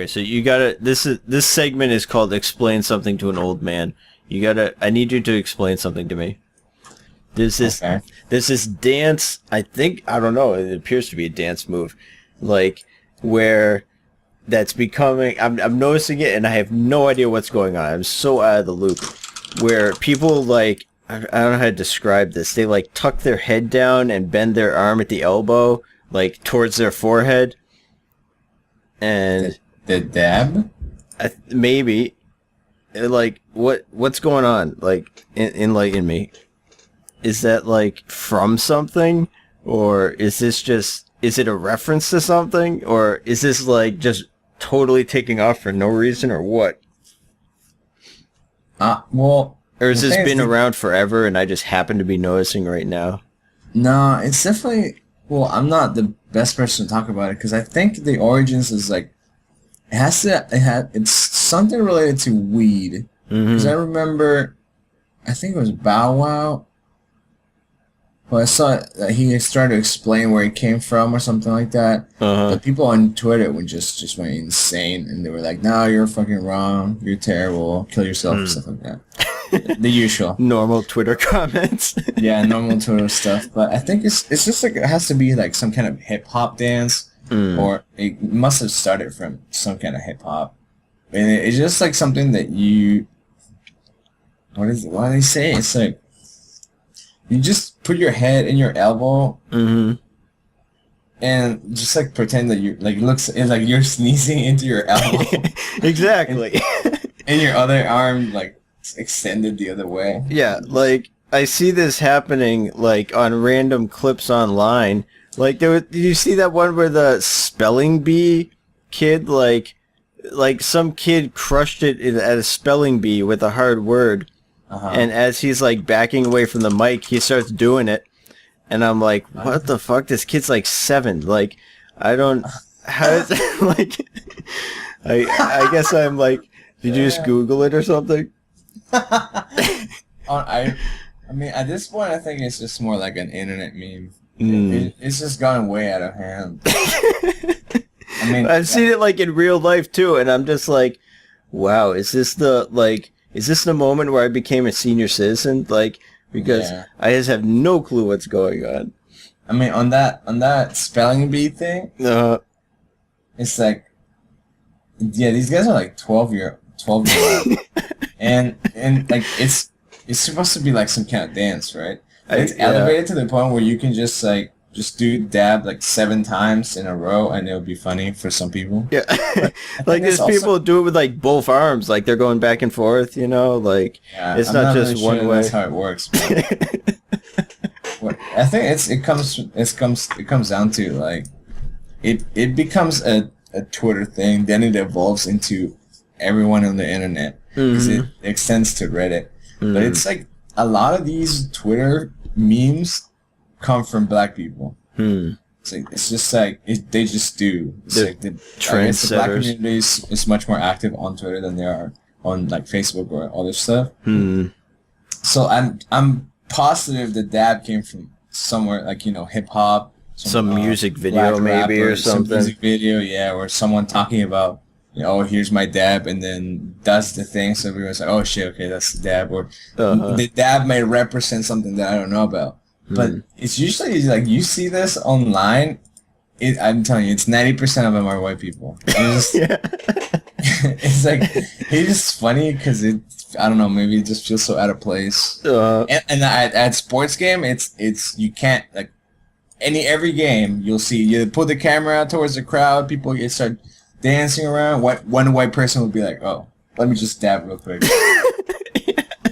Okay, so you gotta. This segment is called "Explain Something to an Old Man." You gotta. I need you to explain something to me. There's this dance. I don't know. It appears to be a dance move, like where that's becoming. I'm noticing it, and I have no idea what's going on. I'm so out of the loop. Where people like. I don't know how to describe this. They like tuck their head down and bend their arm at the elbow, like towards their forehead. And the dab? Maybe. Like, what's going on? Like, enlighten me. Is that like from something? Or is it a reference to something? Or is this like just totally taking off for no reason or what? Well... Or has this been around forever and I just happen to be noticing right now? No, it's definitely... Well, I'm not the best person to talk about it because I think the origins is like... It's something related to weed. Because I remember... I think it was Bow Wow. Well, I saw that he started to explain where he came from or something like that. But people on Twitter would just went insane and they were like, "No, you're fucking wrong. You're terrible. Kill yourself," stuff like that. The usual. Normal Twitter comments. Yeah, normal Twitter stuff. But I think it's just like it has to be like some kind of hip hop dance, or it must have started from some kind of hip hop. And it's just like something that you. Why do they say? It's like you just put your head in your elbow, and just like pretend that you like it's like you're sneezing into your elbow. Exactly. And your other arm like extended the other way. Yeah, like I see this happening like on random clips online. Like did you see that one where the spelling bee kid like some kid crushed it at a spelling bee with a hard word, and as he's like backing away from the mic, he starts doing it, and I'm like, what the fuck? This kid's like 7. Like I don't. How is it like? I guess I'm like, did you just Google it or something? I mean, at this point, I think it's just more like an internet meme. It's just gone way out of hand. I mean, I've seen it like in real life too, and I'm just like, wow, is this the moment where I became a senior citizen? Like, because I just have no clue what's going on. I mean, on that spelling bee thing, it's like, yeah, these guys are like 12 year old. and like it's supposed to be like some kind of dance, right? It's elevated to the point where you can just do dab like 7 times in a row and it'll be funny for some people. Yeah. Like there's people do it with like both arms, like they're going back and forth, you know, like it's not just really one sure way. That's how it works. I think it comes down to like it becomes a Twitter thing, then it evolves into everyone on the internet because it extends to Reddit. But it's like a lot of these Twitter memes come from black people. It's like it's just like they just do. It's like I guess the black community is much more active on Twitter than they are on like Facebook or other stuff. So I'm positive the dab came from somewhere like hip hop, some music video maybe rapper, or something. Some music video, or someone talking about. Oh, here's my dab, and then does the thing, so everyone's like, oh shit, okay, that's the dab, or the dab may represent something that I don't know about. But it's usually like you see this online. I'm telling you, it's 90% of them are white people. It's like it's just funny because I don't know, maybe it just feels so out of place. And at sports game, it's you can't like every game you'll see you put the camera out towards the crowd, people start dancing around. One white person would be like, "Oh, let me just dab real quick,"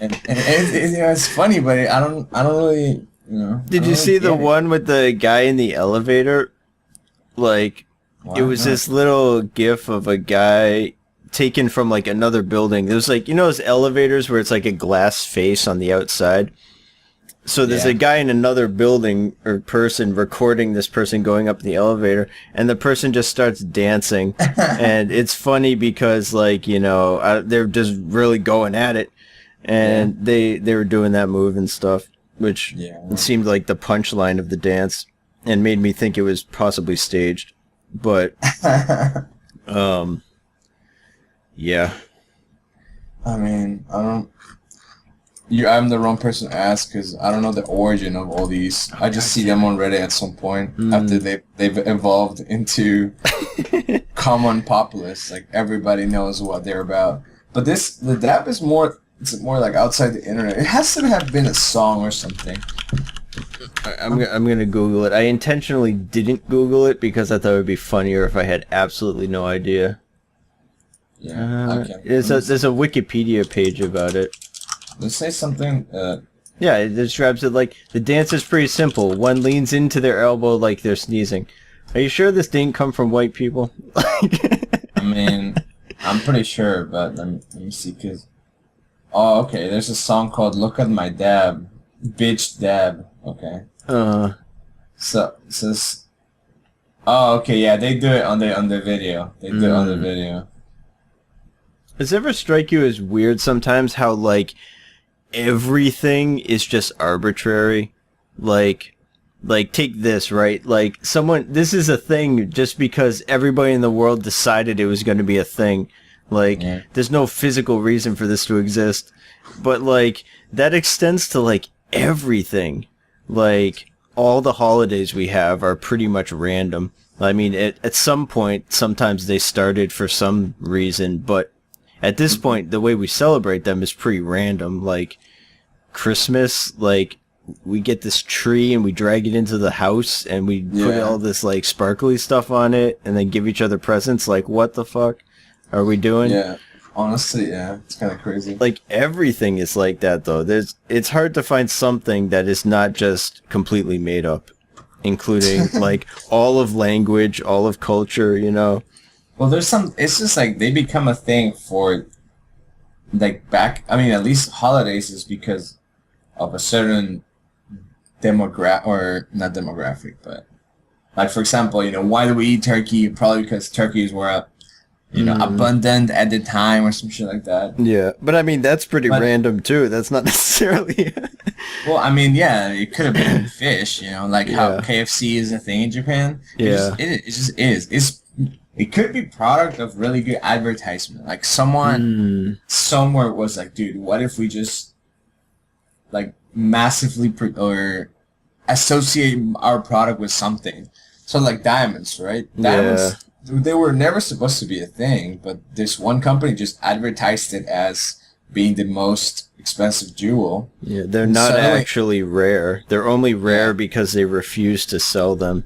and it's funny, but I don't really, Did you see the one with the guy in the elevator? Like, it was this little gif of a guy taken from like another building. It was like those elevators where it's like a glass face on the outside. So there's a guy in another building or person recording this person going up the elevator, and the person just starts dancing, and it's funny because they're just really going at it, and they were doing that move and stuff, which it seemed like the punchline of the dance, and made me think it was possibly staged, but Yeah. I mean, I don't. I'm the wrong person to ask because I don't know the origin of all these. I just see them on Reddit at some point after they've evolved into common populace. Like everybody knows what they're about. But the dab is more. It's more like outside the internet. It has to have been a song or something. I'm gonna Google it. I intentionally didn't Google it because I thought it would be funnier if I had absolutely no idea. Yeah. Okay. There's a Wikipedia page about it. Let's say something. Yeah, it describes it like the dance is pretty simple. One leans into their elbow like they're sneezing. Are you sure this didn't come from white people? I mean, I'm pretty sure, but let me see. Cause okay, there's a song called "Look at My Dab," bitch dab. Okay. So says. Oh, okay, yeah, they do it on the video. They do it on the video. Does it ever strike you as weird sometimes how like everything is just arbitrary? Like take this, right? Like this is a thing just because everybody in the world decided it was going to be a thing. Like there's no physical reason for this to exist. But like that extends to like everything. Like all the holidays we have are pretty much random. I mean, at some point, sometimes they started for some reason, but at this point, the way we celebrate them is pretty random. Like Christmas, like we get this tree and we drag it into the house and we put all this like sparkly stuff on it and then give each other presents. Like, what the fuck are we doing? Yeah, honestly, yeah, it's kind of crazy. Like everything is like that, though. It's hard to find something that is not just completely made up, including like all of language, all of culture. You know. Well, it's just like they become a thing for, like I mean, at least holidays is because of a certain or not demographic, but like, for example, why do we eat turkey? Probably because turkeys were, abundant at the time or some shit like that. Yeah, but I mean, that's pretty random too. That's not necessarily... Well, I mean, yeah, it could have been fish, like how KFC is a thing in Japan. It just is. It could be product of really good advertisement. Like someone somewhere was like, dude, what if we just like massively or associate our product with something? So like diamonds, right? Diamonds, they were never supposed to be a thing, but this one company just advertised it as being the most expensive jewel. Yeah, they're not actually rare. They're only rare because they refuse to sell them.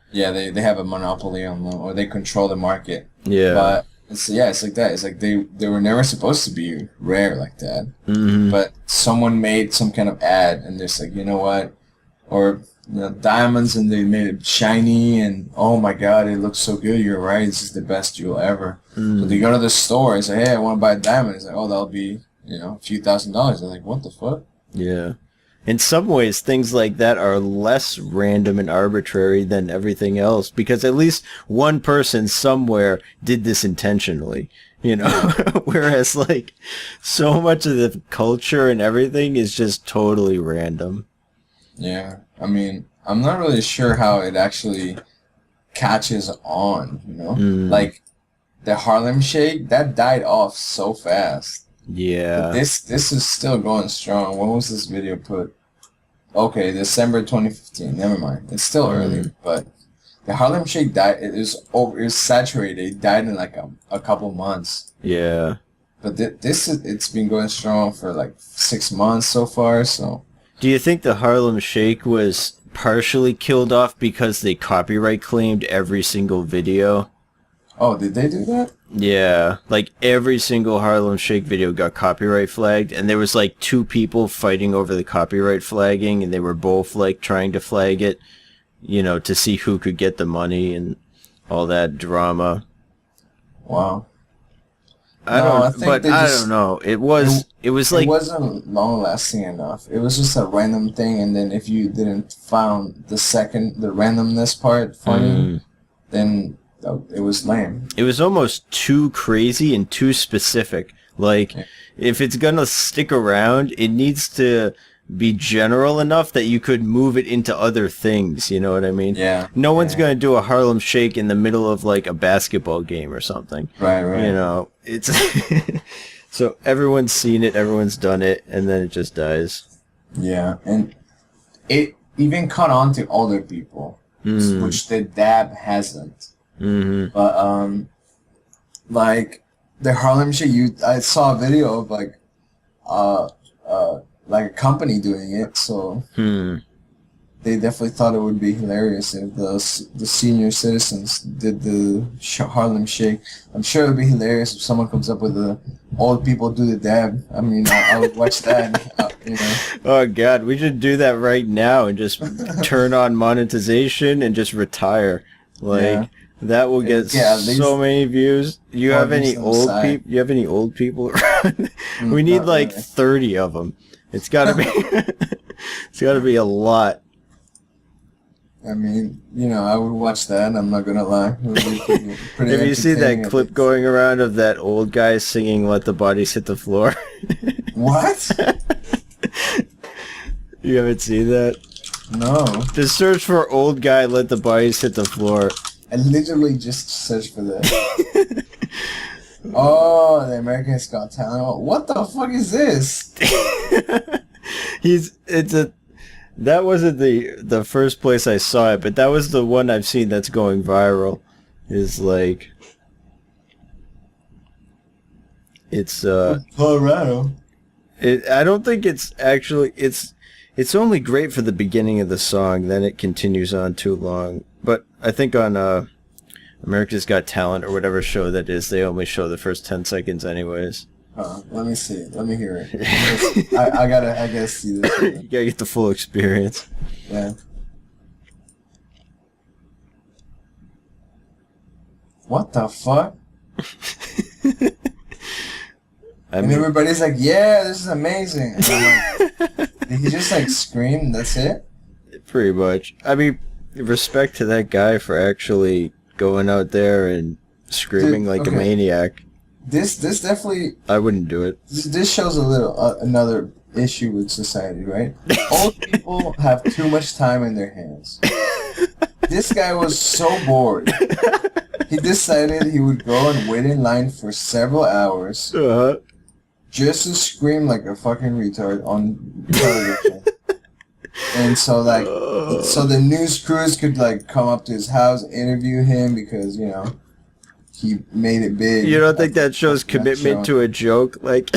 Yeah, they have a monopoly on them, or they control the market. Yeah. But it's like that. It's like they were never supposed to be rare like that. Mm-hmm. But someone made some kind of ad, and they're like, you know what? Or diamonds, and they made it shiny, and oh my god, it looks so good. You're right. This is the best jewel ever. So they go to the store and say, hey, I want to buy a diamond. It's like, oh, that'll be a few $1,000s. They're like, what the fuck? Yeah. In some ways, things like that are less random and arbitrary than everything else because at least one person somewhere did this intentionally, whereas like so much of the culture and everything is just totally random. Yeah. I mean, I'm not really sure how it actually catches on, Like the Harlem Shake, that died off so fast. Yeah. But this is still going strong. When was this video put? Okay, December 2015. Never mind. It's still early, but the Harlem Shake died. It was saturated. It died in like a couple months. Yeah. But it's been going strong for like 6 months so far. So. Do you think the Harlem Shake was partially killed off because they copyright claimed every single video? Oh, did they do that? Yeah, like every single Harlem Shake video got copyright flagged, and there was like 2 people fighting over the copyright flagging, and they were both like trying to flag it, to see who could get the money and all that drama. Wow. I don't know. It was like... It wasn't long-lasting enough. It was just a random thing, and then if you didn't find the randomness part funny, then... it was lame. It was almost too crazy and too specific. Like, if it's gonna stick around, it needs to be general enough that you could move it into other things. You know what I mean? Yeah. No one's gonna do a Harlem Shake in the middle of like a basketball game or something. Right. You know, it's so everyone's seen it, everyone's done it, and then it just dies. Yeah, and it even caught on to older people, which the dab hasn't. Mm-hmm. But like the Harlem Shake, I saw a video of like a company doing it, so they definitely thought it would be hilarious if the senior citizens did the Harlem Shake. I'm sure it would be hilarious if someone comes up with the old people do the dab. I mean, I would watch that. You know. Oh God, we should do that right now and just turn on monetization and just retire. Like that will get so many views. You have any old people? You have any old people around? We need like 30 of them. It's gotta be. It's gotta be a lot. I mean, you know, I would watch that. I'm not gonna lie. It would be pretty Have you seen that clip going around of that old guy singing "Let the Bodies Hit the Floor"? What? You haven't seen that? No. Just search for "old guy let the bodies hit the floor." I literally just searched for that. Oh, the American's Got Talent. What the fuck is this? That wasn't the first place I saw it, but that was the one I've seen that's going viral. Is like it's Colorado. I don't think it's actually it's only great for the beginning of the song, then it continues on too long. But I think on America's Got Talent or whatever show that is, they only show the first 10 seconds anyways. Let me see it. Let me hear it. I gotta see this. You gotta get the full experience. Yeah. What the fuck? And everybody's like, yeah, this is amazing. And I'm like, did he just like scream? That's it? Pretty much. I mean, respect to that guy for actually going out there and screaming like a maniac. This definitely. I wouldn't do it. This shows a little another issue with society, right? Old people have too much time in their hands. This guy was so bored. He decided he would go and wait in line for several hours just to scream like a fucking retard on television. And so so the news crews could like come up to his house, interview him because, you know, he made it big. You don't think that shows commitment to a joke? Like,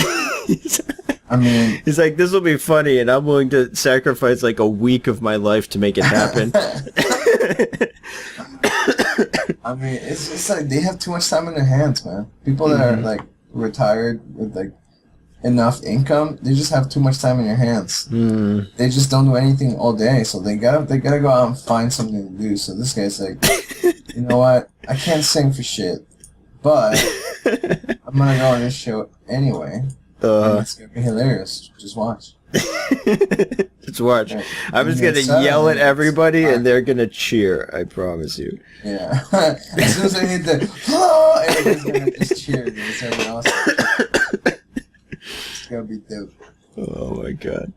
I mean, he's like, this will be funny, and I'm willing to sacrifice like a week of my life to make it happen. I mean, it's like they have too much time in their hands, man. People that are like retired with like enough income, they just have too much time in their hands. They just don't do anything all day, so they gotta go out and find something to do. So this guy's like, you know what? I can't sing for shit, but I'm gonna go on this show anyway. And it's gonna be hilarious. Just watch. Just watch. Right. I'm just gonna yell at everybody, and they're gonna cheer. I promise you. Yeah. As soon as I hit the hello, everybody's gonna just cheer against everyone else. It's gonna be dope. Oh my god.